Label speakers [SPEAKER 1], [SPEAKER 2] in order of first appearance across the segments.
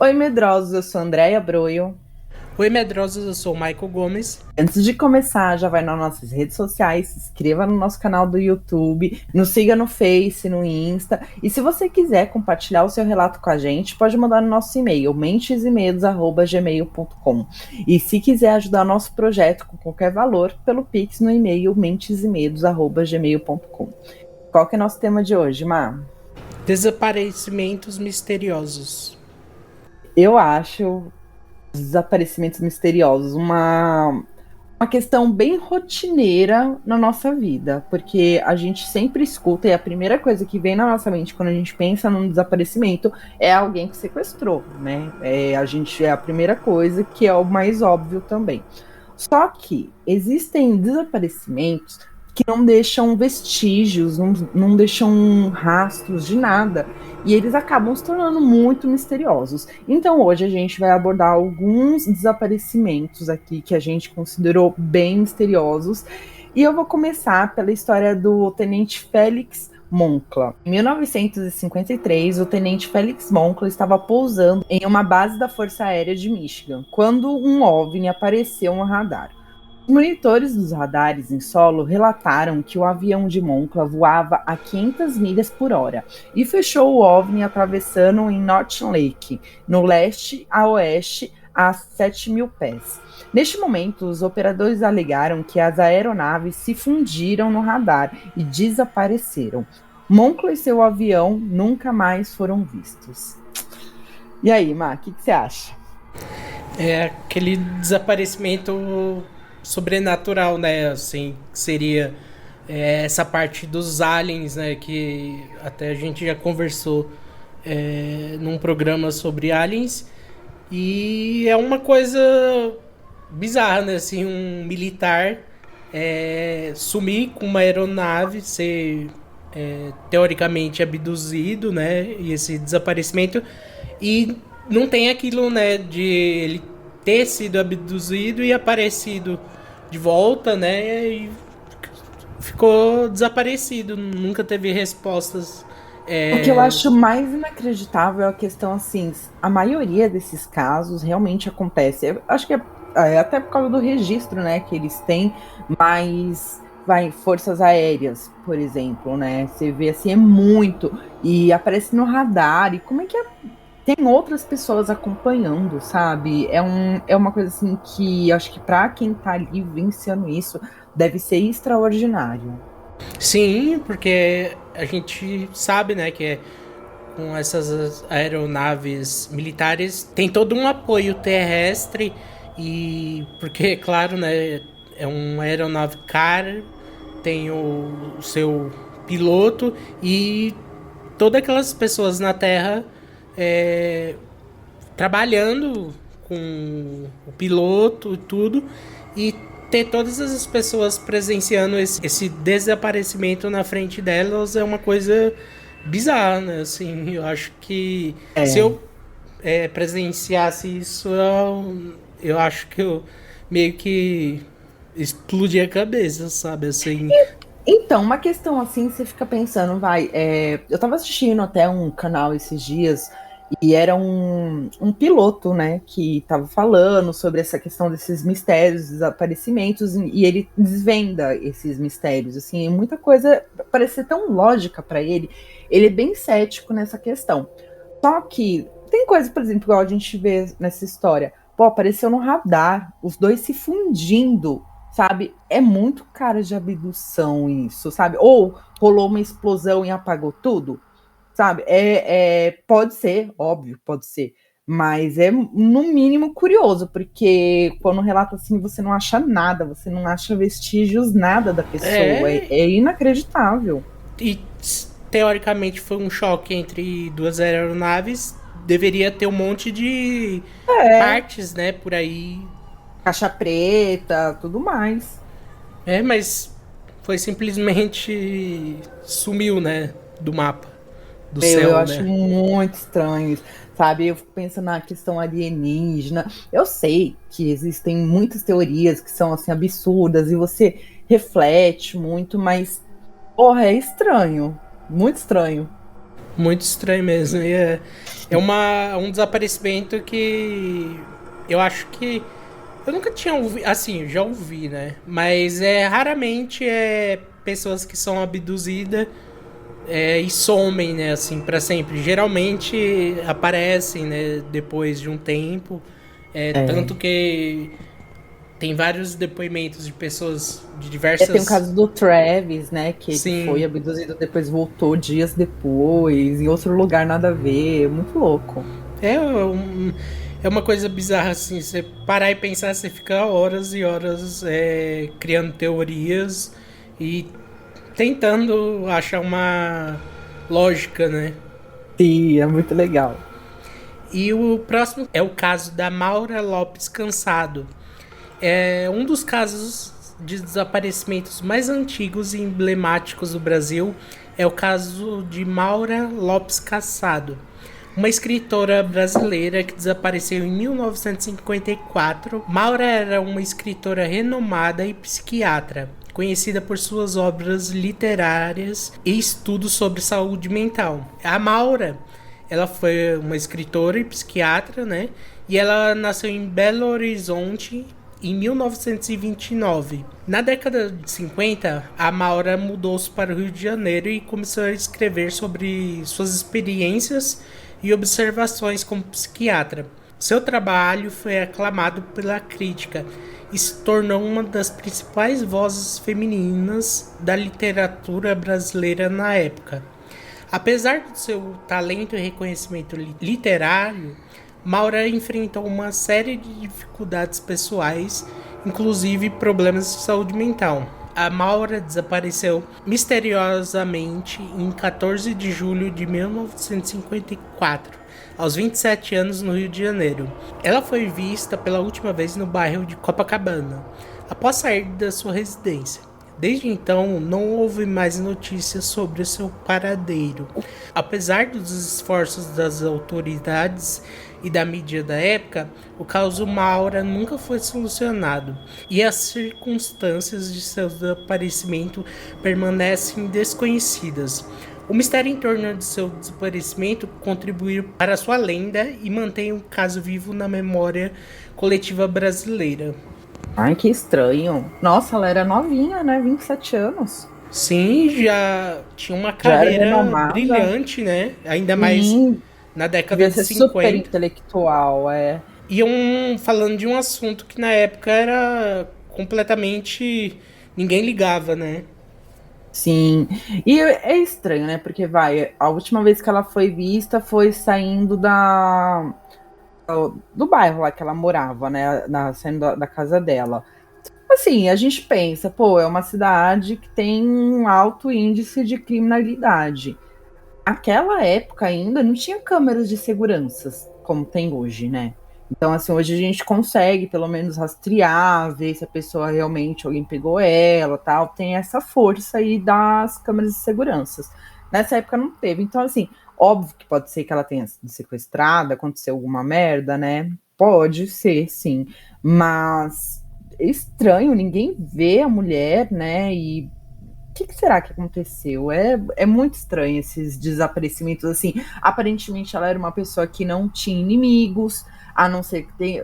[SPEAKER 1] Oi, medrosos, eu sou Andréia Broio.
[SPEAKER 2] Oi, medrosos, eu sou o Michael Gomes.
[SPEAKER 1] Antes de começar, já vai nas nossas redes sociais, se inscreva no nosso canal do YouTube, nos siga no Face, no Insta. E se você quiser compartilhar o seu relato com a gente, pode mandar no nosso e-mail, mentesemedos@gmail.com. E se quiser ajudar o nosso projeto com qualquer valor, pelo Pix no e-mail mentesemedos@gmail.com. Qual que é o nosso tema de hoje, Má?
[SPEAKER 2] Desaparecimentos misteriosos.
[SPEAKER 1] Eu acho desaparecimentos misteriosos uma questão bem rotineira na nossa vida, porque a gente sempre escuta e a primeira coisa que vem na nossa mente quando a gente pensa num desaparecimento é alguém que sequestrou, né? É a primeira coisa que é o mais óbvio também. Só que existem desaparecimentos que não deixam vestígios, não deixam rastros de nada. E eles acabam se tornando muito misteriosos. Então hoje a gente vai abordar alguns desaparecimentos aqui que a gente considerou bem misteriosos. E eu vou começar pela história do Tenente Félix Moncla. Em 1953, o Tenente Félix Moncla estava pousando em uma base da Força Aérea de Michigan, quando um OVNI apareceu no radar. Os monitores dos radares em solo relataram que o avião de Moncla voava a 500 milhas por hora e fechou o OVNI atravessando em North Lake, no leste a oeste, a 7.000 pés. Neste momento, os operadores alegaram que as aeronaves se fundiram no radar e desapareceram. Moncla e seu avião nunca mais foram vistos. E aí, Má, o que você acha?
[SPEAKER 2] É aquele desaparecimento sobrenatural, né? Assim, que seria essa parte dos aliens, né? Que até a gente já conversou num programa sobre aliens. E é uma coisa bizarra, né? Assim, um militar sumir com uma aeronave, ser teoricamente abduzido, né? E esse desaparecimento. E não tem aquilo, né? De ele ter sido abduzido e aparecido de volta, né? E ficou desaparecido. Nunca teve respostas.
[SPEAKER 1] O que eu acho mais inacreditável é a questão assim, a maioria desses casos realmente acontece. Eu acho que é até por causa do registro, né, que eles têm, mas forças aéreas, por exemplo, né? Você vê assim, é muito e aparece no radar. E como é que tem outras pessoas acompanhando, sabe? É uma coisa assim que eu acho que para quem tá ali vivenciando isso deve ser extraordinário.
[SPEAKER 2] Sim, porque a gente sabe, né, que com essas aeronaves militares tem todo um apoio terrestre e porque, claro, né, é uma aeronave cara, tem o seu piloto e todas aquelas pessoas na Terra é, trabalhando com o piloto e tudo, e ter todas essas pessoas presenciando esse desaparecimento na frente delas é uma coisa bizarra, né? Assim, eu acho que se
[SPEAKER 1] É.
[SPEAKER 2] eu presenciasse isso, eu acho que eu meio que explodi a cabeça, sabe? Assim,
[SPEAKER 1] Então, uma questão assim, você fica pensando, eu tava assistindo até um canal esses dias e era um piloto, né, que tava falando sobre essa questão desses mistérios, desaparecimentos, e ele desvenda esses mistérios, assim, muita coisa parece ser tão lógica para ele é bem cético nessa questão. Só que tem coisa, por exemplo, igual a gente vê nessa história, pô, apareceu no radar, os dois se fundindo, sabe? É muito cara de abdução isso, sabe? Ou rolou uma explosão e apagou tudo, sabe? Pode ser, óbvio, pode ser. Mas é no mínimo curioso, porque quando relata assim, você não acha nada, você não acha vestígios nada da pessoa. É,
[SPEAKER 2] é.
[SPEAKER 1] é inacreditável.
[SPEAKER 2] E teoricamente foi um choque entre duas aeronaves. Deveria ter um monte de
[SPEAKER 1] É,
[SPEAKER 2] partes, né, por aí.
[SPEAKER 1] caixa preta, tudo mais.
[SPEAKER 2] Mas foi simplesmente sumiu, né, do mapa, do
[SPEAKER 1] Eu
[SPEAKER 2] céu,
[SPEAKER 1] acho
[SPEAKER 2] né?
[SPEAKER 1] muito estranho, sabe? Eu fico pensando na questão alienígena. Eu sei que existem muitas teorias que são assim absurdas e você reflete muito, mas porra, é estranho, muito estranho.
[SPEAKER 2] Muito estranho mesmo. E um desaparecimento que eu acho que eu nunca tinha ouvido, assim, já ouvi, né? Mas raramente pessoas que são abduzidas e somem, né? Assim, para sempre. Geralmente aparecem, né? Depois de um tempo.
[SPEAKER 1] É.
[SPEAKER 2] Tanto que tem vários depoimentos de pessoas de
[SPEAKER 1] Tem o
[SPEAKER 2] diversas.
[SPEAKER 1] caso do Travis, né? Que ele foi
[SPEAKER 2] Sim,
[SPEAKER 1] abduzido, depois voltou dias depois, em outro lugar nada a ver. Muito louco.
[SPEAKER 2] É, um, é uma coisa bizarra, assim, você parar e pensar, você fica horas e horas criando teorias e tentando achar uma lógica, né?
[SPEAKER 1] Sim, é muito legal.
[SPEAKER 2] E o próximo é o caso da Maura Lopes Cansado. É um dos casos de desaparecimentos mais antigos e emblemáticos do Brasil. É o caso de Maura Lopes Cansado, uma escritora brasileira que desapareceu em 1954. Maura era uma escritora renomada e psiquiatra, conhecida por suas obras literárias e estudos sobre saúde mental. A Maura, ela foi uma escritora e psiquiatra, né? E ela nasceu em Belo Horizonte em 1929. Na década de 50, a Maura mudou-se para o Rio de Janeiro e começou a escrever sobre suas experiências e observações como psiquiatra. Seu trabalho foi aclamado pela crítica e se tornou uma das principais vozes femininas da literatura brasileira na época. Apesar do seu talento e reconhecimento literário, Maura enfrentou uma série de dificuldades pessoais, inclusive problemas de saúde mental. A Maura desapareceu misteriosamente em 14 de julho de 1954, aos 27 anos no Rio de Janeiro. Ela foi vista pela última vez no bairro de Copacabana, após sair da sua residência. Desde então, não houve mais notícias sobre o seu paradeiro. Apesar dos esforços das autoridades e da mídia da época, o caso Maura nunca foi solucionado e as circunstâncias de seu desaparecimento permanecem desconhecidas. O mistério em torno de seu desaparecimento contribuiu para sua lenda e mantém o caso vivo na memória coletiva brasileira.
[SPEAKER 1] Ai, que estranho. Nossa, ela era novinha, né? 27 anos.
[SPEAKER 2] Sim, já tinha uma
[SPEAKER 1] Já era
[SPEAKER 2] carreira
[SPEAKER 1] renomada.
[SPEAKER 2] brilhante, né? Ainda mais
[SPEAKER 1] Sim,
[SPEAKER 2] na década
[SPEAKER 1] devia
[SPEAKER 2] de
[SPEAKER 1] ser super
[SPEAKER 2] 50.
[SPEAKER 1] intelectual, é.
[SPEAKER 2] E falando de um assunto que na época era completamente. Ninguém ligava, né?
[SPEAKER 1] Sim. E é estranho, né? Porque vai, a última vez que ela foi vista foi saindo do bairro lá que ela morava, né? Saindo da casa dela. Assim, a gente pensa, pô, é uma cidade que tem um alto índice de criminalidade. Aquela época ainda não tinha câmeras de segurança como tem hoje, né? Então, assim, hoje a gente consegue pelo menos rastrear, ver se a pessoa realmente alguém pegou ela, tal. Tem essa força aí das câmeras de segurança. Nessa época não teve. Então, assim, óbvio que pode ser que ela tenha sido sequestrada, aconteceu alguma merda, né? Pode ser, sim. Mas é estranho, ninguém vê a mulher, né? E que será que aconteceu? É muito estranho esses desaparecimentos. Assim, aparentemente ela era uma pessoa que não tinha inimigos, a não ser que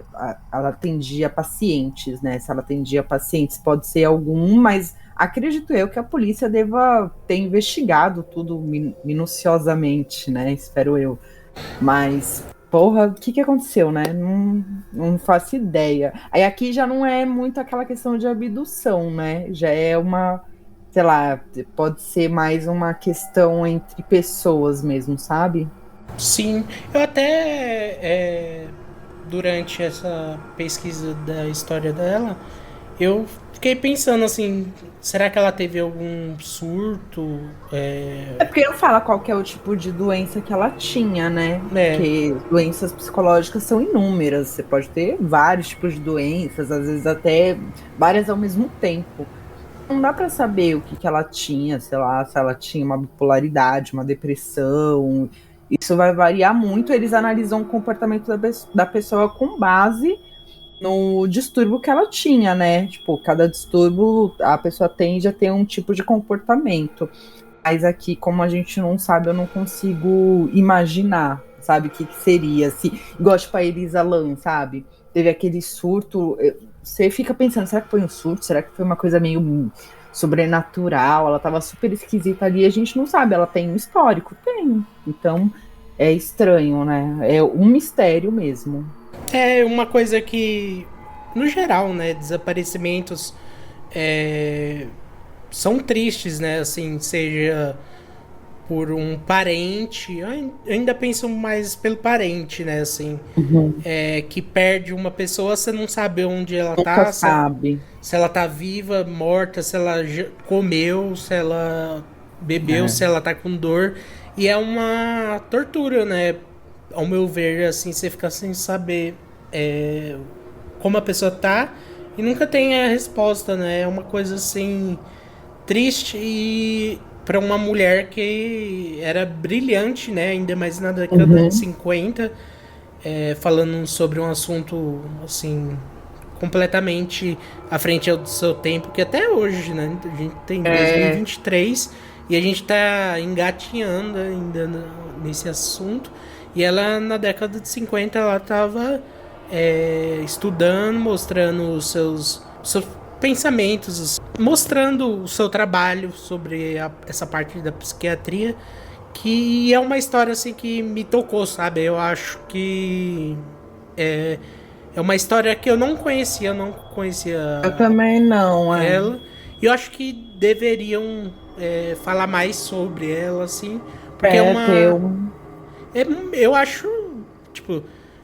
[SPEAKER 1] ela atendia pacientes, né? Se ela atendia pacientes, pode ser algum, mas acredito eu que a polícia deva ter investigado tudo minuciosamente, né? Espero eu. Mas, porra, o que aconteceu, né? Não faço ideia. Aí aqui já não é muito aquela questão de abdução, né? Já é uma, sei lá, pode ser mais uma questão entre pessoas mesmo, sabe?
[SPEAKER 2] Sim, eu até durante essa pesquisa da história dela, eu fiquei pensando assim, será que ela teve algum surto?
[SPEAKER 1] É porque não fala qual que é o tipo de doença que ela tinha, né?
[SPEAKER 2] É,
[SPEAKER 1] Porque doenças psicológicas são inúmeras. Você pode ter vários tipos de doenças, às vezes até várias ao mesmo tempo. Não dá para saber o que ela tinha, sei lá, se ela tinha uma bipolaridade, uma depressão. Isso vai variar muito. Eles analisam o comportamento da pessoa com base no distúrbio que ela tinha, né? Tipo, cada distúrbio a pessoa tende a ter um tipo de comportamento. Mas aqui, como a gente não sabe, eu não consigo imaginar, sabe, o que seria. Se, igual, tipo, a Elisa Lam, sabe? Teve aquele surto. Você fica pensando, será que foi um surto? Será que foi uma coisa meio sobrenatural? Ela tava super esquisita ali, a gente não sabe. Ela tem um histórico? Tem. Então, é estranho, né? É um mistério mesmo.
[SPEAKER 2] É uma coisa que, no geral, né, desaparecimentos são tristes, né? Assim, seja por um parente, eu ainda penso mais pelo parente, né? Assim,
[SPEAKER 1] Uhum.
[SPEAKER 2] que perde uma pessoa, você não sabe onde ela
[SPEAKER 1] Nunca
[SPEAKER 2] tá,
[SPEAKER 1] sabe.
[SPEAKER 2] se ela tá viva, morta, se ela comeu, se ela bebeu, se
[SPEAKER 1] É.
[SPEAKER 2] ela tá com dor. E é uma tortura, né? Ao meu ver, assim, você fica sem saber como a pessoa tá e nunca tem a resposta, né? É uma coisa assim triste e para uma mulher que era brilhante, né? Ainda mais na década de
[SPEAKER 1] Uhum.
[SPEAKER 2] 50, falando sobre um assunto assim completamente à frente do seu tempo, que até hoje, né? A gente tem
[SPEAKER 1] É,
[SPEAKER 2] 2023 e 23 e a gente tá engatinhando ainda nesse assunto. E ela, na década de 50, ela tava estudando, mostrando os seus pensamentos, mostrando o seu trabalho sobre essa parte da psiquiatria, que é uma história assim que me tocou, sabe? Eu acho que é, é uma história que eu não
[SPEAKER 1] eu
[SPEAKER 2] conhecia
[SPEAKER 1] também não, é.
[SPEAKER 2] ela. E eu acho que deveriam falar mais sobre ela, assim, porque é
[SPEAKER 1] É, ter
[SPEAKER 2] uma.
[SPEAKER 1] um.
[SPEAKER 2] É, eu acho, tipo,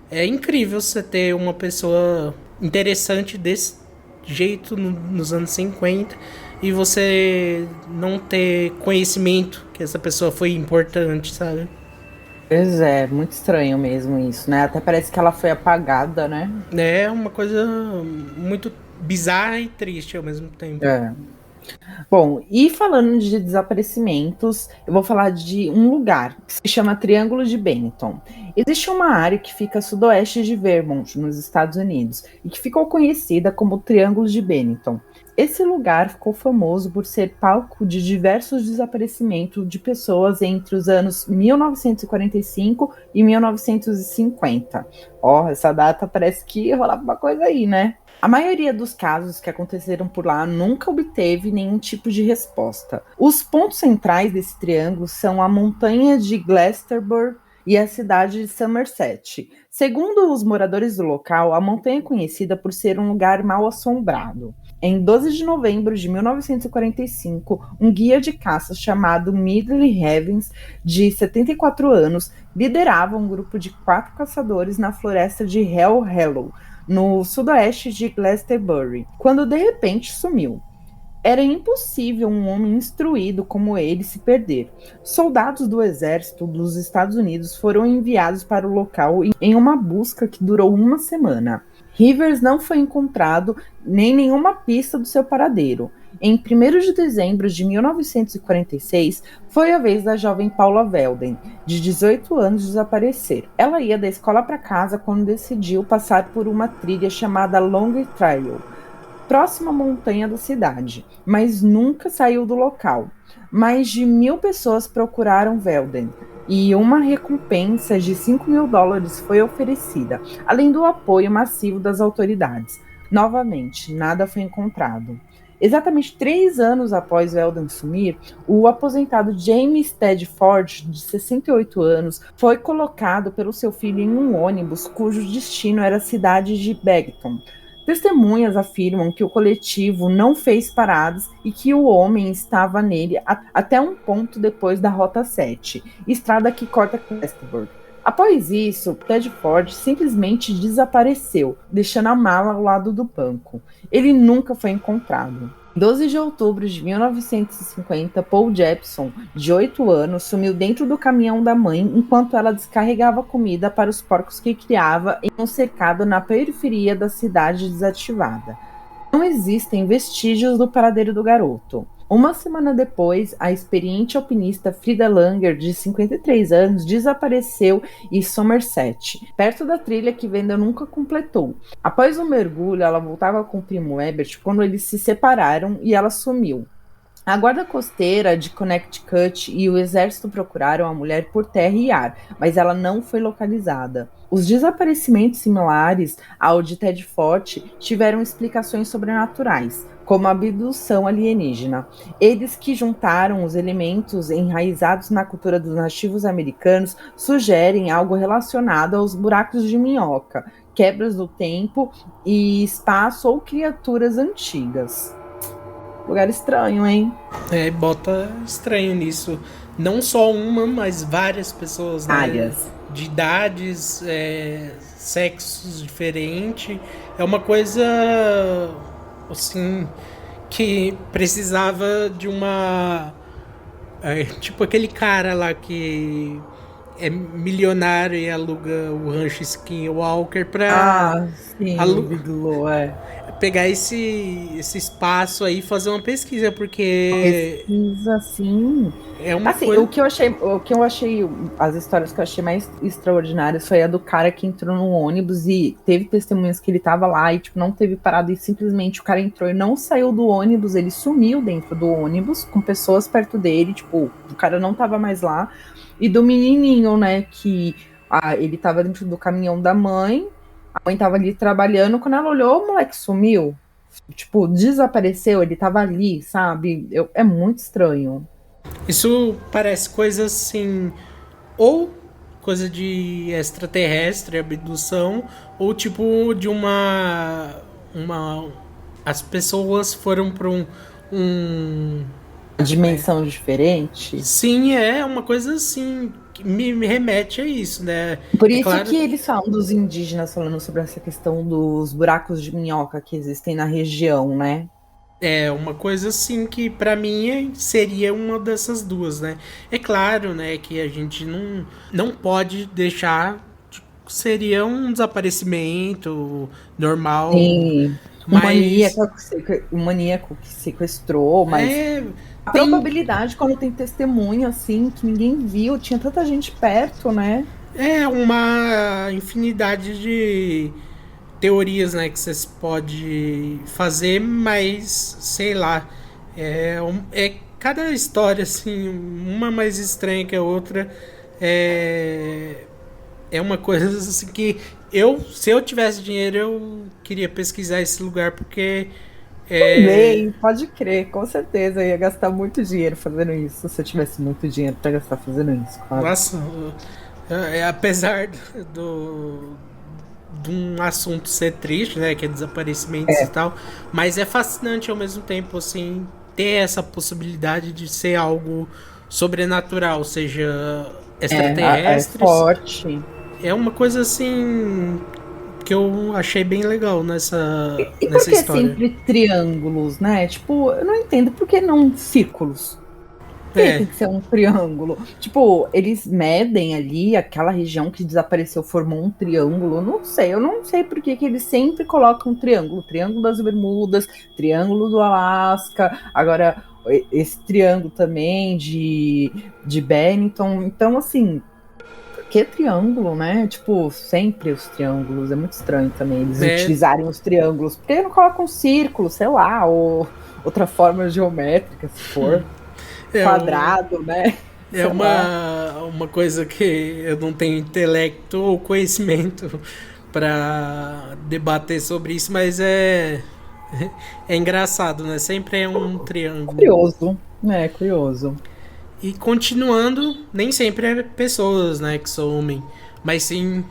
[SPEAKER 2] é incrível você ter uma pessoa interessante desse jeito nos anos 50 e você não ter conhecimento que essa pessoa foi importante, sabe?
[SPEAKER 1] Pois é, muito estranho mesmo isso, né? Até parece que ela foi apagada, né?
[SPEAKER 2] É uma coisa muito bizarra e triste ao mesmo tempo.
[SPEAKER 1] É. Bom, e falando de desaparecimentos, eu vou falar de um lugar que se chama Triângulo de Bennington. Existe uma área que fica a sudoeste de Vermont, nos Estados Unidos, e que ficou conhecida como Triângulo de Bennington. Esse lugar ficou famoso por ser palco de diversos desaparecimentos de pessoas entre os anos 1945 e 1950. Ó, essa data parece que rolava uma coisa aí, né? A maioria dos casos que aconteceram por lá nunca obteve nenhum tipo de resposta. Os pontos centrais desse triângulo são a montanha de Glastonbury e a cidade de Somerset. Segundo os moradores do local, a montanha é conhecida por ser um lugar mal assombrado. Em 12 de novembro de 1945, um guia de caça chamado Midley Evans, de 74 anos, liderava um grupo de 4 caçadores na floresta de Hell Hollow, no sudoeste de Glastonbury, quando de repente sumiu. Era impossível um homem instruído como ele se perder. Soldados do exército dos Estados Unidos foram enviados para o local em uma busca que durou uma semana. Rivers não foi encontrado nem nenhuma pista do seu paradeiro. Em 1º de dezembro de 1946, foi a vez da jovem Paula Velden, de 18 anos, desaparecer. Ela ia da escola para casa quando decidiu passar por uma trilha chamada Long Trail, próxima à montanha da cidade, mas nunca saiu do local. Mais de 1.000 pessoas procuraram Velden e uma recompensa de US$ 5.000 foi oferecida, além do apoio massivo das autoridades. Novamente, nada foi encontrado. Exatamente 3 anos após Velden sumir, o aposentado James Tedford, de 68 anos, foi colocado pelo seu filho em um ônibus cujo destino era a cidade de Bagton. Testemunhas afirmam que o coletivo não fez paradas e que o homem estava nele até um ponto depois da Rota 7, estrada que corta Crestburg. Após isso, Ted Ford simplesmente desapareceu, deixando a mala ao lado do banco. Ele nunca foi encontrado. Em 12 de outubro de 1950, Paul Jepson, de 8 anos, sumiu dentro do caminhão da mãe enquanto ela descarregava comida para os porcos que criava em um cercado na periferia da cidade desativada. Não existem vestígios do paradeiro do garoto. Uma semana depois, a experiente alpinista Frida Langer, de 53 anos, desapareceu em Somerset, perto da trilha que Venda nunca completou. Após o mergulho, ela voltava com o primo Ebert quando eles se separaram e ela sumiu. A guarda costeira de Connecticut e o exército procuraram a mulher por terra e ar, mas ela não foi localizada. Os desaparecimentos similares ao de Ted Ford tiveram explicações sobrenaturais, como a abdução alienígena. Eles que juntaram os elementos enraizados na cultura dos nativos americanos sugerem algo relacionado aos buracos de minhoca, quebras do tempo e espaço ou criaturas antigas. Lugar estranho, hein?
[SPEAKER 2] Bota estranho nisso. Não só uma, mas várias pessoas, né?
[SPEAKER 1] Áreas.
[SPEAKER 2] De idades, sexos diferentes. É uma coisa, assim, que precisava de uma... tipo aquele cara lá que é milionário e aluga o rancho Skinwalker pra
[SPEAKER 1] Ah, sim, o
[SPEAKER 2] alu-
[SPEAKER 1] Bigelow,
[SPEAKER 2] pegar esse espaço aí e fazer uma pesquisa, porque
[SPEAKER 1] pesquisa, sim.
[SPEAKER 2] é uma
[SPEAKER 1] Assim,
[SPEAKER 2] coisa.
[SPEAKER 1] as histórias que eu achei mais extraordinárias foi a do cara que entrou no ônibus e teve testemunhas que ele tava lá e, tipo, não teve parado e simplesmente o cara entrou e não saiu do ônibus, ele sumiu dentro do ônibus com pessoas perto dele, tipo, o cara não tava mais lá. E do menininho, né, que ele tava dentro do caminhão da mãe, a mãe tava ali trabalhando, quando ela olhou, o moleque sumiu. Tipo, desapareceu, ele tava ali, sabe? É muito estranho.
[SPEAKER 2] Isso parece coisa assim, ou coisa de extraterrestre, abdução, ou tipo de uma as pessoas foram para um
[SPEAKER 1] Dimensão diferente.
[SPEAKER 2] sim, é uma coisa assim que me remete a isso, né?
[SPEAKER 1] Por
[SPEAKER 2] É
[SPEAKER 1] isso
[SPEAKER 2] claro.
[SPEAKER 1] que eles falam dos indígenas falando sobre essa questão dos buracos de minhoca que existem na região, né?
[SPEAKER 2] É uma coisa assim que pra mim seria uma dessas duas, né? É claro, né, que a gente não pode deixar, seria um desaparecimento normal,
[SPEAKER 1] Sim,
[SPEAKER 2] mas
[SPEAKER 1] um maníaco que sequestrou, mas
[SPEAKER 2] é
[SPEAKER 1] a
[SPEAKER 2] tem
[SPEAKER 1] probabilidade quando tem testemunho assim que ninguém viu, tinha tanta gente perto, né?
[SPEAKER 2] uma infinidade de teorias, né, que você pode fazer, mas sei lá, é cada história assim, uma mais estranha que a outra. É, é uma coisa assim que se eu tivesse dinheiro, eu queria pesquisar esse lugar porque
[SPEAKER 1] Bem, pode crer, com certeza. Eu ia gastar muito dinheiro fazendo isso. Se eu tivesse muito dinheiro para gastar fazendo isso, claro.
[SPEAKER 2] nossa, apesar do de um assunto ser triste, né, que é desaparecimentos e
[SPEAKER 1] É,
[SPEAKER 2] tal, mas é fascinante ao mesmo tempo, assim, ter essa possibilidade de ser algo sobrenatural, seja
[SPEAKER 1] é
[SPEAKER 2] extraterrestres,
[SPEAKER 1] forte.
[SPEAKER 2] é uma coisa assim que eu achei bem legal
[SPEAKER 1] E por
[SPEAKER 2] nessa
[SPEAKER 1] que
[SPEAKER 2] história.
[SPEAKER 1] sempre triângulos, né? Tipo, eu não entendo por que não círculos. Por que
[SPEAKER 2] É,
[SPEAKER 1] tem que ser um triângulo? Tipo, eles medem ali aquela região que desapareceu, formou um triângulo. Não sei, eu não sei por que eles sempre colocam um triângulo. Triângulo das Bermudas, Triângulo do Alasca, agora esse triângulo também de Bennington. Então, assim, por que triângulo, né? Tipo, sempre os triângulos. É muito estranho também eles
[SPEAKER 2] é,
[SPEAKER 1] utilizarem os triângulos. Por que não colocam um círculo, sei lá, ou outra forma geométrica, se for
[SPEAKER 2] é, um,
[SPEAKER 1] quadrado, né?
[SPEAKER 2] é
[SPEAKER 1] Sei lá.
[SPEAKER 2] uma coisa que eu não tenho intelecto ou conhecimento para debater sobre isso, mas é engraçado, né? Sempre é um triângulo.
[SPEAKER 1] Curioso, né? Curioso.
[SPEAKER 2] E continuando, nem sempre é pessoas, né, que somem, mas sim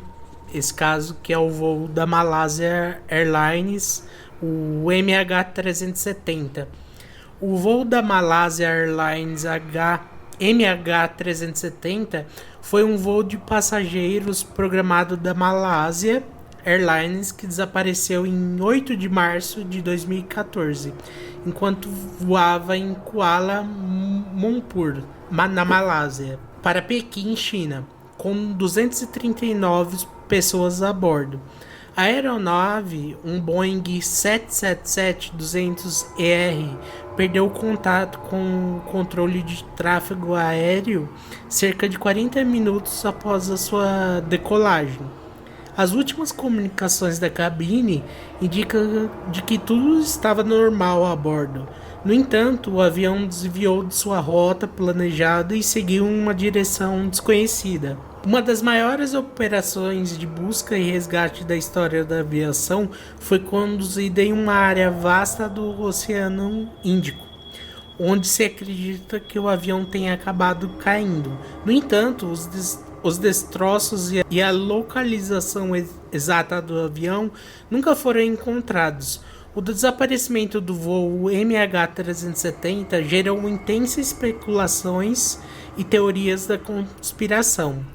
[SPEAKER 2] esse caso que é o voo da Malaysia Airlines, o MH370. O voo da Malaysia Airlines MH370 foi um voo de passageiros programado da Malásia Airlines que desapareceu em 8 de março de 2014, enquanto voava em Kuala Lumpur, na Malásia, para Pequim, China, com 239 pessoas a bordo. A aeronave, um Boeing 777-200ER, perdeu contato com o controle de tráfego aéreo cerca de 40 minutos após a sua decolagem. As últimas comunicações da cabine indicam de que tudo estava normal a bordo, No entanto, o avião desviou de sua rota planejada e seguiu uma direção desconhecida. Uma das maiores operações de busca e resgate da história da aviação foi conduzida em uma área vasta do Oceano Índico, onde se acredita que o avião tenha acabado caindo. No entanto, os destroços e a localização exata do avião nunca foram encontrados. O desaparecimento do voo MH370 gerou intensas especulações e teorias da conspiração.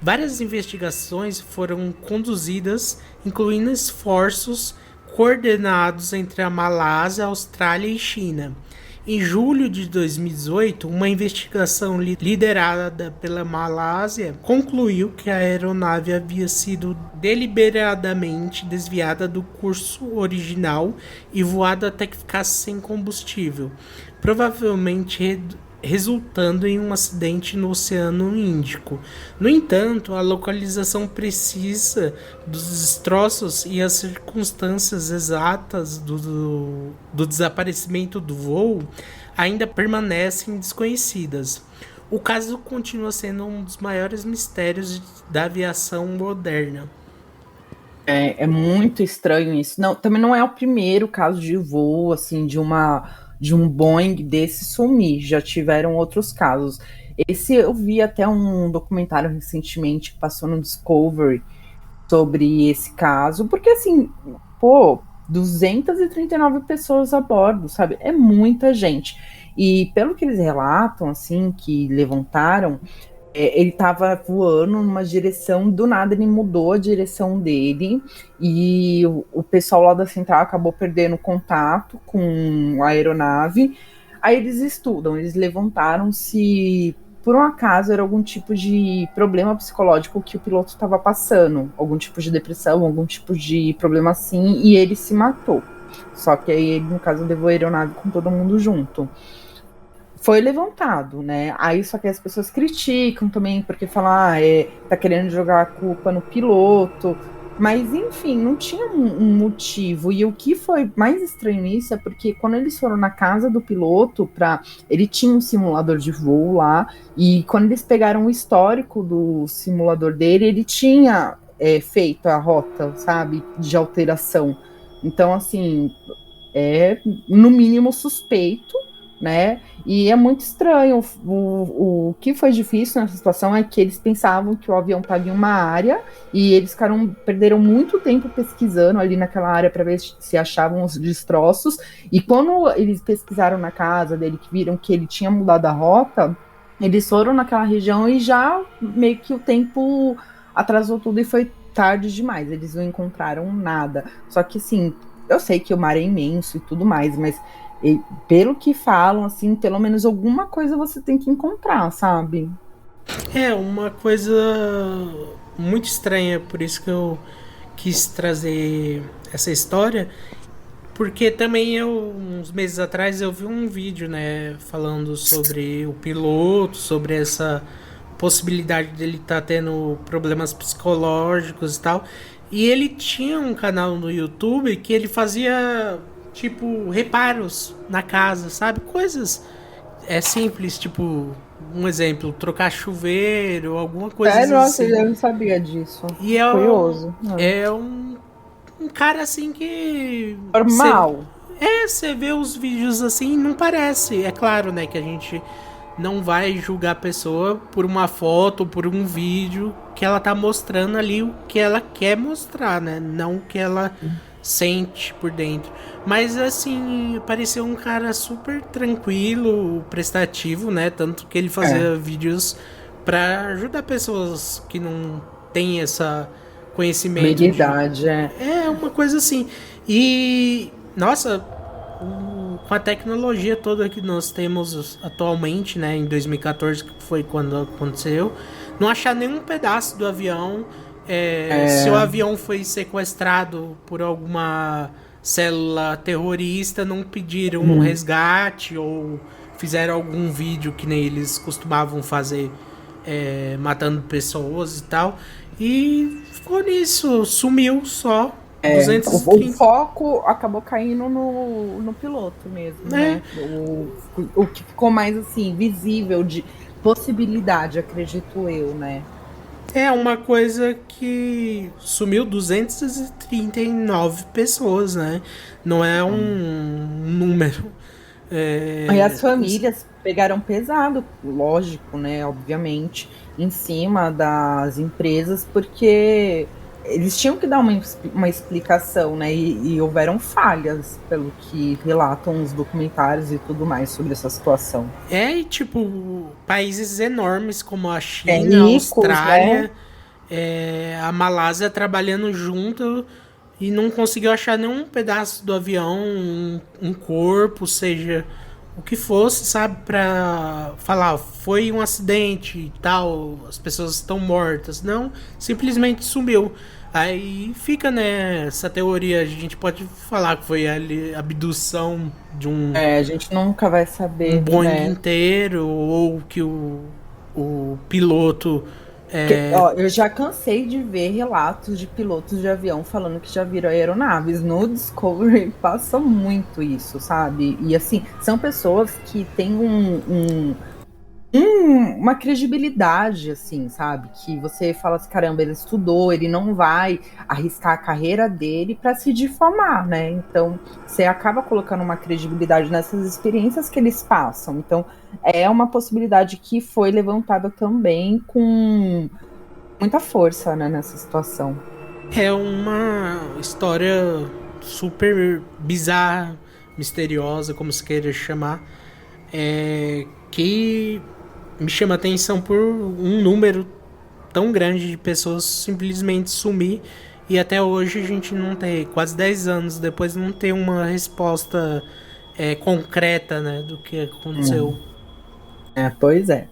[SPEAKER 2] Várias investigações foram conduzidas, incluindo esforços coordenados entre a Malásia, Austrália e China. Em julho de 2018, uma investigação liderada pela Malásia concluiu que a aeronave havia sido deliberadamente desviada do curso original e voada até que ficasse sem combustível, provavelmente resultando em um acidente no Oceano Índico. No entanto, a localização precisa dos destroços e as circunstâncias exatas do desaparecimento do voo ainda permanecem desconhecidas. O caso continua sendo um dos maiores mistérios da aviação moderna.
[SPEAKER 1] É muito estranho isso. Não, também não é o primeiro caso de voo, assim, de um Boeing desse sumir. Já tiveram outros casos. Esse eu vi até um documentário recentemente que passou no Discovery sobre esse caso, porque assim, pô, 239 pessoas a bordo, sabe? É muita gente. E pelo que eles relatam, assim, que levantaram, ele estava voando numa direção, do nada ele mudou a direção dele e o pessoal lá da central acabou perdendo contato com a aeronave. Aí eles estudam, eles levantaram se por um acaso era algum tipo de problema psicológico que o piloto estava passando, algum tipo de depressão, algum tipo de problema assim, e ele se matou. Só que aí ele, no caso, levou a aeronave com todo mundo junto. Foi levantado, né? Aí só que as pessoas criticam também, porque falam, tá querendo jogar a culpa no piloto. Mas, enfim, não tinha um motivo. E o que foi mais estranho nisso é porque quando eles foram na casa do piloto, ele tinha um simulador de voo lá, e quando eles pegaram o histórico do simulador dele, ele tinha feito a rota, sabe, de alteração. Então, assim, é no mínimo suspeito, né? E é muito estranho. O que foi difícil nessa situação é que eles pensavam que o avião estava em uma área e eles perderam muito tempo pesquisando ali naquela área para ver se achavam os destroços. E quando eles pesquisaram na casa dele, que viram que ele tinha mudado a rota, eles foram naquela região e já meio que o tempo atrasou tudo e foi tarde demais. Eles não encontraram nada. Só que assim, eu sei que o mar é imenso e tudo mais, mas pelo que falam, assim, pelo menos alguma coisa você tem que encontrar, sabe?
[SPEAKER 2] É uma coisa muito estranha, por isso que eu quis trazer essa história, porque também uns meses atrás eu vi um vídeo, né, falando sobre o piloto, sobre essa possibilidade dele estar tendo problemas psicológicos e tal, e ele tinha um canal no YouTube que ele fazia tipo reparos na casa, sabe? Coisas simples, tipo um exemplo, trocar chuveiro, alguma coisa assim.
[SPEAKER 1] Nossa, eu não sabia disso.
[SPEAKER 2] E
[SPEAKER 1] curioso.
[SPEAKER 2] É um cara assim que
[SPEAKER 1] normal.
[SPEAKER 2] Você vê os vídeos assim, não parece. É claro, né, que a gente não vai julgar a pessoa por uma foto, por um vídeo que ela tá mostrando ali o que ela quer mostrar, né? Não o que ela sente por dentro. Mas assim, pareceu um cara super tranquilo, prestativo, né? Tanto que ele fazia vídeos pra ajudar pessoas que não têm essa conhecimento.
[SPEAKER 1] Habilidade,
[SPEAKER 2] É uma coisa assim. E, nossa, com a tecnologia toda que nós temos atualmente, né? Em 2014, que foi quando aconteceu, não achar nenhum pedaço do avião. Se o avião foi sequestrado por alguma célula terrorista, não pediram um resgate ou fizeram algum vídeo que nem eles costumavam fazer, matando pessoas e tal. E ficou nisso, sumiu só.
[SPEAKER 1] O
[SPEAKER 2] 230.
[SPEAKER 1] foco acabou caindo no piloto mesmo,
[SPEAKER 2] É,
[SPEAKER 1] né? O que ficou mais assim, visível de possibilidade, acredito eu, né?
[SPEAKER 2] é uma coisa que sumiu 239 pessoas, né? Não é um número.
[SPEAKER 1] E as
[SPEAKER 2] É,
[SPEAKER 1] famílias pegaram pesado, lógico, né? Obviamente, em cima das empresas, porque eles tinham que dar uma explicação, né? E houveram falhas, pelo que relatam os documentários e tudo mais sobre essa situação.
[SPEAKER 2] e tipo, países enormes como a
[SPEAKER 1] É,
[SPEAKER 2] China, a
[SPEAKER 1] ricos, né?
[SPEAKER 2] Austrália, a Malásia trabalhando junto e não conseguiu achar nenhum pedaço do avião, um corpo, seja o que fosse, sabe, pra falar foi um acidente e tal, as pessoas estão mortas. Não, simplesmente sumiu. Aí fica, né, essa teoria, a gente pode falar que foi a abdução de
[SPEAKER 1] É, a gente nunca vai
[SPEAKER 2] um
[SPEAKER 1] saber,
[SPEAKER 2] Boeing
[SPEAKER 1] né?
[SPEAKER 2] inteiro, ou que o piloto
[SPEAKER 1] Ó, eu já cansei de ver relatos de pilotos de avião falando que já viram aeronaves. No Discovery passa muito isso, sabe? E assim, são pessoas que têm uma credibilidade, assim, sabe? Que você fala assim, caramba, ele estudou, ele não vai arriscar a carreira dele para se difamar, né? Então, você acaba colocando uma credibilidade nessas experiências que eles passam. Então, é uma possibilidade que foi levantada também com muita força, né, nessa situação.
[SPEAKER 2] é uma história super bizarra, misteriosa, como se queira chamar, que me chama a atenção por um número tão grande de pessoas simplesmente sumir e até hoje a gente não tem, quase 10 anos depois, não ter uma resposta concreta, né, do que aconteceu.
[SPEAKER 1] Pois é.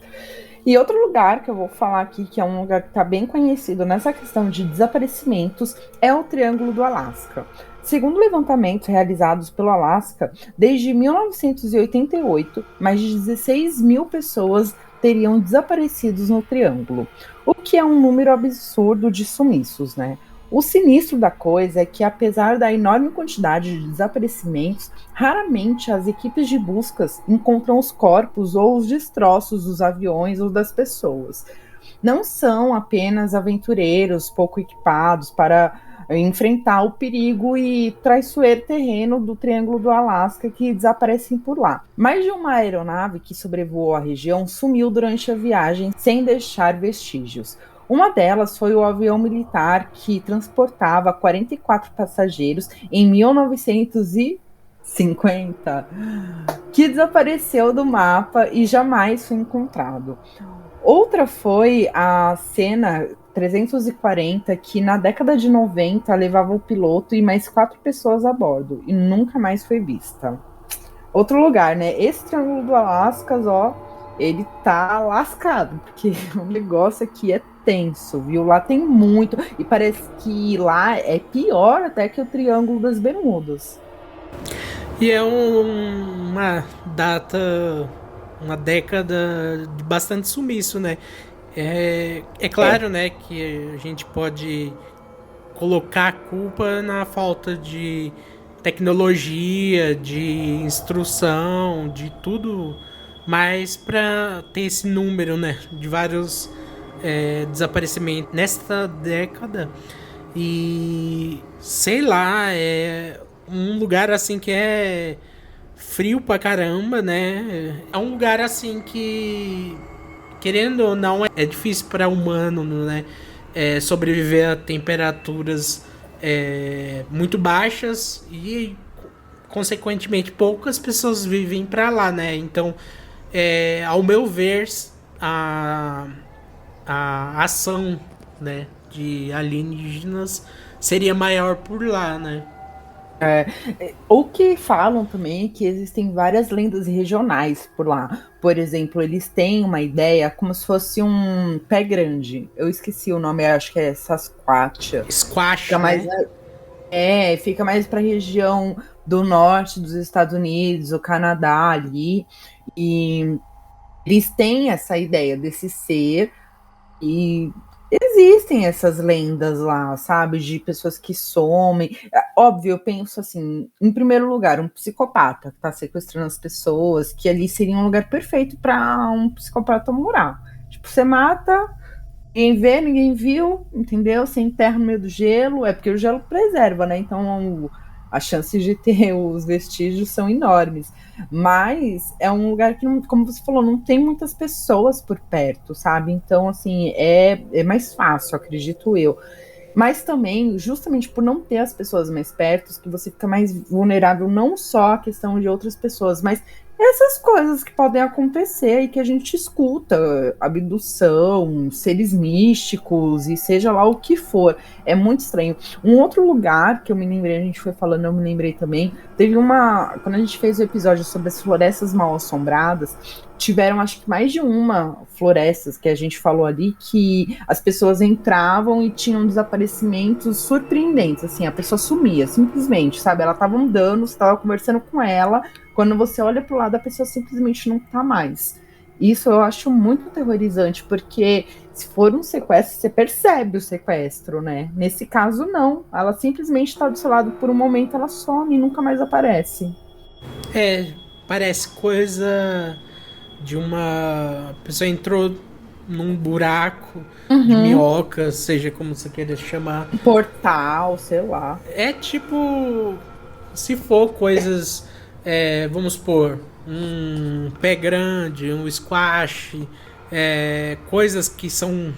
[SPEAKER 1] E outro lugar que eu vou falar aqui, que é um lugar que está bem conhecido nessa questão de desaparecimentos, é o Triângulo do Alasca. Segundo levantamentos realizados pelo Alasca, desde 1988, mais de 16 mil pessoas teriam desaparecido no Triângulo, o que é um número absurdo de sumiços, né? O sinistro da coisa é que, apesar da enorme quantidade de desaparecimentos, raramente as equipes de buscas encontram os corpos ou os destroços dos aviões ou das pessoas. Não são apenas aventureiros pouco equipados para enfrentar o perigo e traiçoeiro terreno do Triângulo do Alasca que desaparecem por lá. Mais de uma aeronave que sobrevoou a região sumiu durante a viagem sem deixar vestígios. Uma delas foi o avião militar que transportava 44 passageiros em 1950, que desapareceu do mapa e jamais foi encontrado. Outra foi a cena 340, que na década de 90 levava o piloto e mais 4 pessoas a bordo, e nunca mais foi vista. Outro lugar, né? Esse Triângulo do Alasca, ó, ele tá lascado, porque o negócio aqui é tenso, viu? Lá tem muito, e parece que lá é pior até que o Triângulo das Bermudas.
[SPEAKER 2] E é uma data, uma década de bastante sumiço, né? É
[SPEAKER 1] É,
[SPEAKER 2] claro, né, que a gente pode colocar a culpa na falta de tecnologia, de instrução, de tudo, mas para ter esse número, né, de vários desaparecimentos nesta década e sei lá, é um lugar assim que é frio pra caramba, né? É um lugar assim que, querendo ou não, é difícil para humano, né? Sobreviver a temperaturas muito baixas e, consequentemente, poucas pessoas vivem para lá, né? Então, ao meu ver, a, a ação, né, de alienígenas seria maior por lá, né?
[SPEAKER 1] É, o que falam também é que existem várias lendas regionais por lá. Por exemplo, eles têm uma ideia como se fosse um pé grande. Eu esqueci o nome, acho que é Sasquatch. Fica
[SPEAKER 2] Squash,
[SPEAKER 1] mais,
[SPEAKER 2] né?
[SPEAKER 1] fica mais para a região do norte dos Estados Unidos, o Canadá ali. E eles têm essa ideia desse ser e existem essas lendas lá, sabe, de pessoas que somem. Óbvio, eu penso assim, em primeiro lugar, um psicopata que tá sequestrando as pessoas, que ali seria um lugar perfeito para um psicopata morar. Tipo, você mata, ninguém vê, ninguém viu, entendeu? Você enterra no meio do gelo, é porque o gelo preserva, né? Então as chances de ter os vestígios são enormes. Mas é um lugar que, não, como você falou, não tem muitas pessoas por perto, sabe? Então, assim, é mais fácil, acredito eu. Mas também, justamente por não ter as pessoas mais perto, que você fica mais vulnerável não só à questão de outras pessoas, mas essas coisas que podem acontecer e que a gente escuta, abdução, seres místicos e seja lá o que for. É muito estranho. Um outro lugar que eu me lembrei, a gente foi falando, eu me lembrei também, teve uma. Quando a gente fez o episódio sobre as florestas mal assombradas, tiveram acho que mais de uma florestas que a gente falou ali que as pessoas entravam e tinham desaparecimentos surpreendentes, assim, a pessoa sumia, simplesmente, sabe? Ela tava andando, você estava conversando com ela, quando você olha pro lado, a pessoa simplesmente não tá mais. Isso eu acho muito aterrorizante, porque se for um sequestro, você percebe o sequestro, né? Nesse caso, não. Ela simplesmente está do seu lado por um momento, ela some e nunca mais aparece.
[SPEAKER 2] É, parece coisa de uma pessoa entrou num buraco de
[SPEAKER 1] Uhum.
[SPEAKER 2] minhoca, seja como você queira chamar.
[SPEAKER 1] Um portal, sei lá.
[SPEAKER 2] É tipo, se for coisas, vamos supor, um pé grande, um squash, coisas que são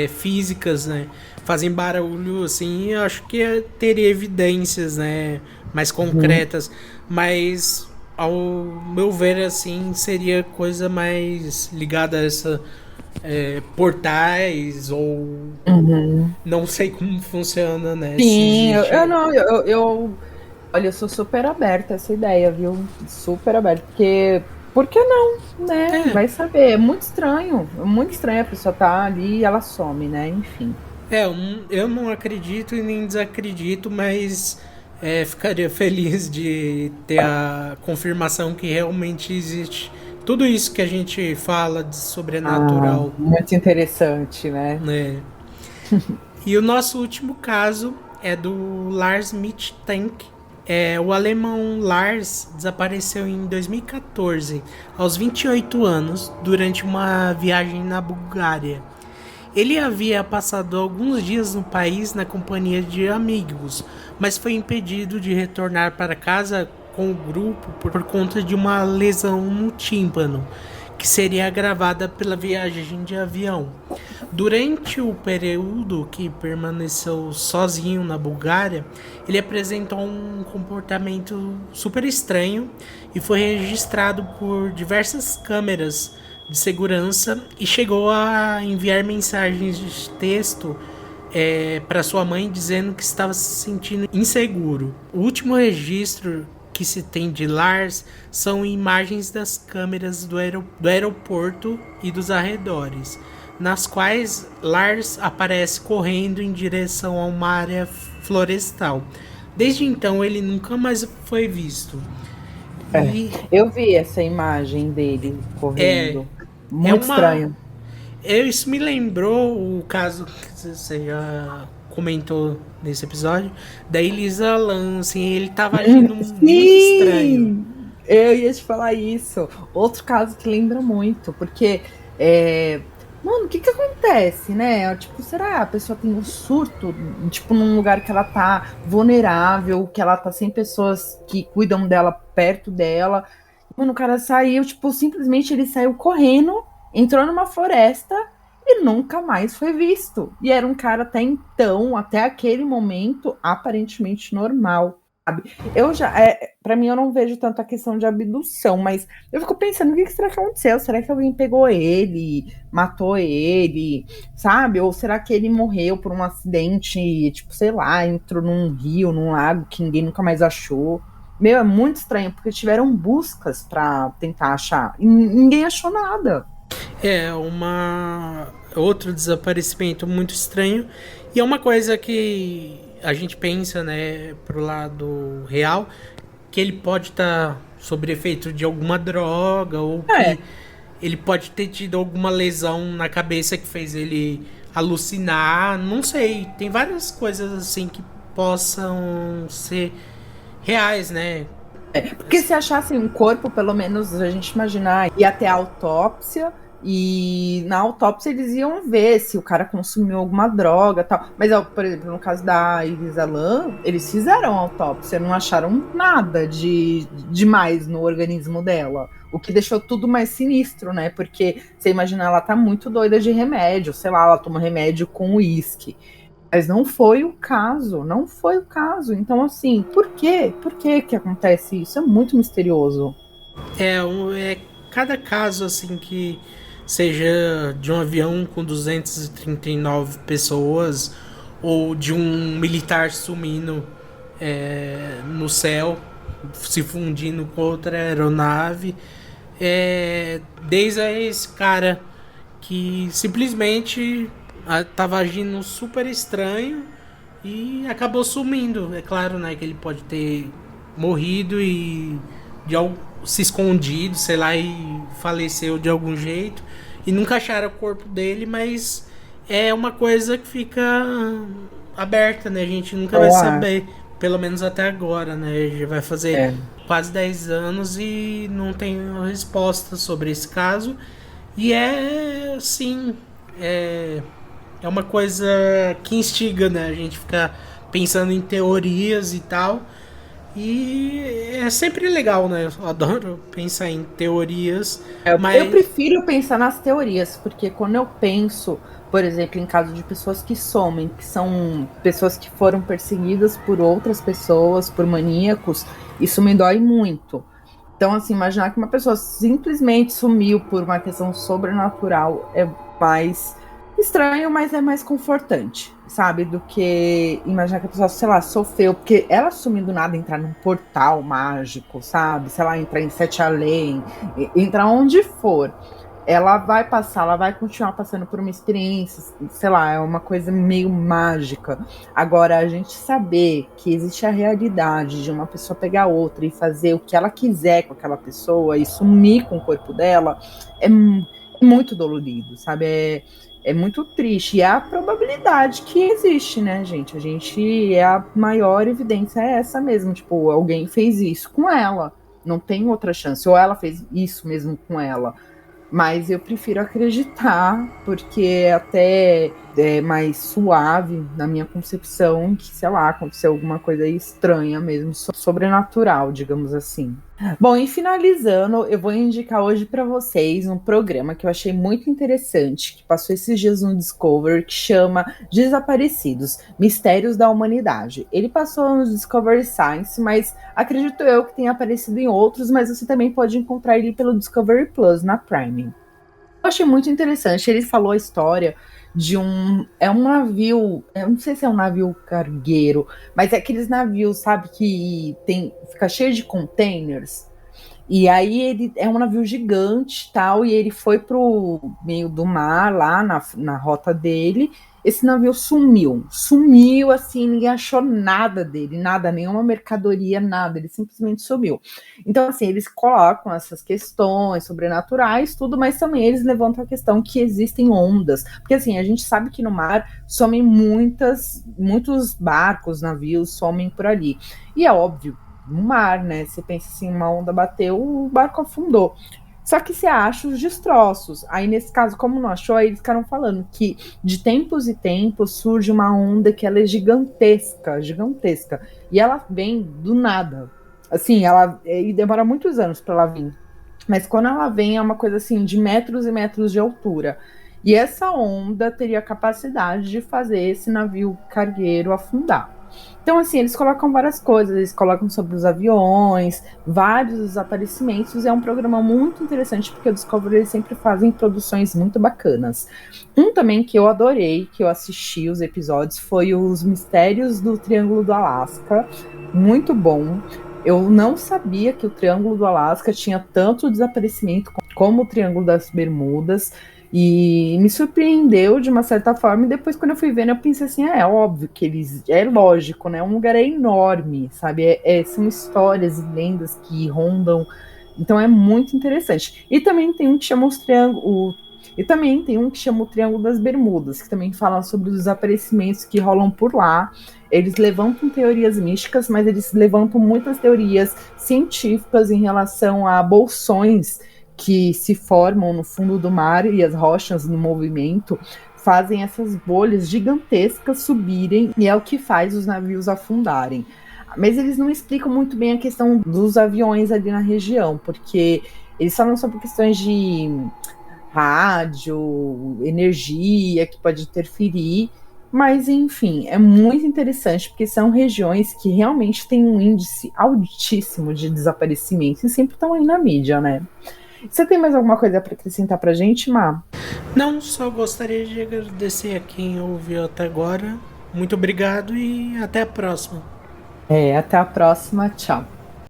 [SPEAKER 2] físicas, né? Fazem barulho, assim, eu acho que teria evidências, né? Mais
[SPEAKER 1] Uhum.
[SPEAKER 2] concretas, mas ao meu ver, assim, seria coisa mais ligada a essa portais ou
[SPEAKER 1] Uhum.
[SPEAKER 2] não sei como funciona, né? Se
[SPEAKER 1] Sim, eu
[SPEAKER 2] existe.
[SPEAKER 1] não, olha, eu sou super aberta a essa ideia, viu? Super aberta, porque, por que não, né?
[SPEAKER 2] É,
[SPEAKER 1] Vai saber, é muito estranho a pessoa tá ali e ela some, né? Enfim.
[SPEAKER 2] eu não acredito e nem desacredito, mas ficaria feliz de ter a confirmação que realmente existe tudo isso que a gente fala de
[SPEAKER 1] Ah,
[SPEAKER 2] sobrenatural,
[SPEAKER 1] muito interessante, né?
[SPEAKER 2] né? E o nosso último caso é do Lars Mittank. O alemão Lars desapareceu em 2014, aos 28 anos, durante uma viagem na Bulgária. Ele havia passado alguns dias no país na companhia de amigos, mas foi impedido de retornar para casa com o grupo por conta de uma lesão no tímpano, que seria agravada pela viagem de avião. Durante o período que permaneceu sozinho na Bulgária, ele apresentou um comportamento super estranho e foi registrado por diversas câmeras de segurança e chegou a enviar mensagens de texto para sua mãe dizendo que estava se sentindo inseguro. O último registro que se tem de Lars são imagens das câmeras do aeroporto e dos arredores, nas quais Lars aparece correndo em direção a uma área florestal. Desde então ele nunca mais foi visto.
[SPEAKER 1] É,
[SPEAKER 2] E
[SPEAKER 1] eu vi essa imagem dele
[SPEAKER 2] é,
[SPEAKER 1] correndo.
[SPEAKER 2] é
[SPEAKER 1] Muito
[SPEAKER 2] uma
[SPEAKER 1] estranho.
[SPEAKER 2] Isso me lembrou o caso que você já comentou nesse episódio da Elisa Lam, assim, ele tava agindo muito estranho.
[SPEAKER 1] Sim! Eu ia te falar isso. Outro caso que lembra muito, porque, é, mano, o que que acontece, né? Tipo, será a pessoa tem um surto, tipo, num lugar que ela tá vulnerável, que ela tá sem pessoas que cuidam dela perto dela. Mano, o cara saiu, tipo, simplesmente ele saiu correndo, entrou numa floresta e nunca mais foi visto. E era um cara até então, até aquele momento, aparentemente normal. Eu já, para mim, eu não vejo tanto a questão de abdução, mas eu fico pensando, o que será que aconteceu? Será que alguém pegou ele, matou ele, sabe? Ou será que ele morreu por um acidente, tipo, sei lá, entrou num rio, num lago que ninguém nunca mais achou? Meu, é muito estranho, porque tiveram buscas para tentar achar e ninguém achou nada.
[SPEAKER 2] Uma outro desaparecimento muito estranho e é uma coisa que a gente pensa, né, pro lado real, que ele pode estar sob efeito de alguma droga ou
[SPEAKER 1] É,
[SPEAKER 2] que ele pode ter tido alguma lesão na cabeça que fez ele alucinar, não sei. Tem várias coisas assim que possam ser reais, né?
[SPEAKER 1] Porque se achasse um corpo, pelo menos a gente imaginar, ia até a autópsia, e na autópsia eles iam ver se o cara consumiu alguma droga tal. Mas, por exemplo, no caso da Iris Alan, eles fizeram a autópsia, não acharam nada de demais no organismo dela. O que deixou tudo mais sinistro, né? Porque você imagina, ela tá muito doida de remédio, sei lá, ela toma remédio com uísque. Mas não foi o caso, não foi o caso. Então, assim, por quê? Por que que acontece isso? É muito misterioso.
[SPEAKER 2] É cada caso assim que seja de um avião com 239 pessoas ou de um militar sumindo no céu, se fundindo com outra aeronave. Desde esse cara que simplesmente tava agindo super estranho e acabou sumindo. É claro, né, que ele pode ter morrido e se escondido, sei lá, e faleceu de algum jeito e nunca acharam o corpo dele, mas é uma coisa que fica aberta, né? A gente nunca vai saber, pelo menos até agora, né? Já vai fazer quase 10 anos e não tem resposta sobre esse caso. E assim, é uma coisa que instiga, né? A gente ficar pensando em teorias e tal. E é sempre legal, né? Eu adoro pensar em teorias.
[SPEAKER 1] Eu prefiro pensar nas teorias, porque quando eu penso, por exemplo, em caso de pessoas que somem, que são pessoas que foram perseguidas por outras pessoas, por maníacos, isso me dói muito. Então, assim, imaginar que uma pessoa simplesmente sumiu por uma questão sobrenatural é mais estranho, mas é mais confortante, sabe? Do que imaginar que a pessoa, sei lá, sofreu, porque ela sumindo do nada, entrar num portal mágico, sabe? Sei lá, entrar em Sete Além, entrar onde for. Ela vai continuar passando por uma experiência, sei lá, é uma coisa meio mágica. Agora, a gente saber que existe a realidade de uma pessoa pegar outra e fazer o que ela quiser com aquela pessoa e sumir com o corpo dela, é muito dolorido, sabe? É muito triste. E a probabilidade que existe, né, gente? A maior evidência é essa mesmo. Tipo, alguém fez isso com ela. Não tem outra chance. Ou ela fez isso mesmo com ela. Mas eu prefiro acreditar, porque até é mais suave na minha concepção que, sei lá, aconteceu alguma coisa estranha mesmo, sobrenatural, digamos assim. Bom, e finalizando, eu vou indicar hoje para vocês um programa que eu achei muito interessante, que passou esses dias no Discovery, que chama Desaparecidos, Mistérios da Humanidade. Ele passou no Discovery Science, mas acredito eu que tenha aparecido em outros, mas você também pode encontrar ele pelo Discovery Plus, na Prime. Eu achei muito interessante, ele falou a história de um navio, eu não sei se é um navio cargueiro, mas é aqueles navios, sabe, que fica cheio de containers. E aí ele é um navio gigante, tal, e ele foi pro meio do mar lá na rota dele. Esse navio sumiu assim, ninguém achou nada dele, nada, nenhuma mercadoria, nada, ele simplesmente sumiu. Então, assim, eles colocam essas questões sobrenaturais, tudo, mas também eles levantam a questão que existem ondas, porque assim, a gente sabe que no mar somem muitos barcos, navios somem por ali, e é óbvio, no mar, né? Você pensa assim, uma onda bateu, o barco afundou. Só que você acha os destroços. Aí, nesse caso, como não achou, aí eles ficaram falando que de tempos e tempos surge uma onda que ela é gigantesca, gigantesca. E ela vem do nada. Assim, e demora muitos anos para ela vir. Mas quando ela vem, é uma coisa assim, de metros e metros de altura. E essa onda teria a capacidade de fazer esse navio cargueiro afundar. Então, assim, eles colocam várias coisas, eles colocam sobre os aviões, vários desaparecimentos, e é um programa muito interessante, porque o Discovery eles sempre fazem produções muito bacanas. Um também que eu adorei, que eu assisti os episódios, foi os Mistérios do Triângulo do Alasca, muito bom. Eu não sabia que o Triângulo do Alasca tinha tanto desaparecimento como o Triângulo das Bermudas, e me surpreendeu de uma certa forma, e depois quando eu fui vendo eu pensei assim, é óbvio que é lógico, né, um lugar é enorme, sabe, são histórias e lendas que rondam, então é muito interessante. E também tem um que chama E também tem um que chama o Triângulo das Bermudas, que também fala sobre os desaparecimentos que rolam por lá. Eles levantam teorias místicas, mas eles levantam muitas teorias científicas em relação a bolsões que se formam no fundo do mar e as rochas no movimento fazem essas bolhas gigantescas subirem e é o que faz os navios afundarem. Mas eles não explicam muito bem a questão dos aviões ali na região, porque eles falam sobre questões de rádio, energia que pode interferir, mas enfim, é muito interessante porque são regiões que realmente têm um índice altíssimo de desaparecimento e sempre estão aí na mídia, né? Você tem mais alguma coisa para acrescentar pra gente, Má?
[SPEAKER 2] Não, só gostaria de agradecer a quem ouviu até agora. Muito obrigado e até a próxima.
[SPEAKER 1] Até a próxima, tchau.